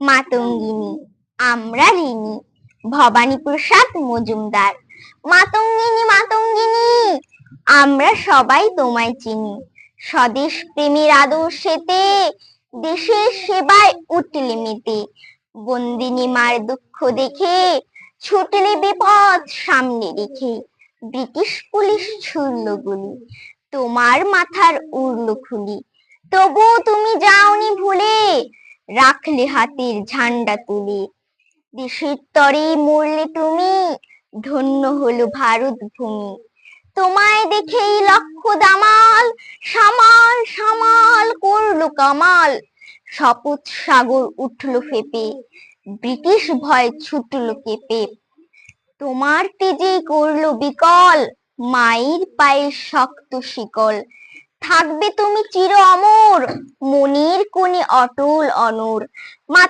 মাতঙ্গিনী আমরা ঋণী। ভবানীপ্রসাদ মজুমদার। মাতঙ্গিনী মাতঙ্গিনী আমরা সবাই তোমায় চিনি। স্বদেশ প্রেমের আদর্শেতে দেশের সেবায় উঠলে মেতে। বন্দিনী মার দুঃখ দেখে ছুটলে বিপদ সামনে রেখে। ব্রিটিশ পুলিশ ছুড়ল গুলি, তোমার মাথার উড়ল খুলি। তবু তুমি যাওনি ভুলে, রাখলে হাতের ঝান্ডা তুলে। দেশের তরে মরলে তুমি, ধন্য হলো ভারত ভূমি। তোমায় দেখেই লক্ষ দামাল সামাল সামাল করলো কামাল। শপথ সাগর উঠল ফেপে, ব্রিটিশ ভয় ছুটল কেঁপে। তোমার তেজেই করলো বিকল, মায়ের পায়ের শক্ত শিকল। থাকবে তুমি চির অমর, মনের কোণে অটল অনর।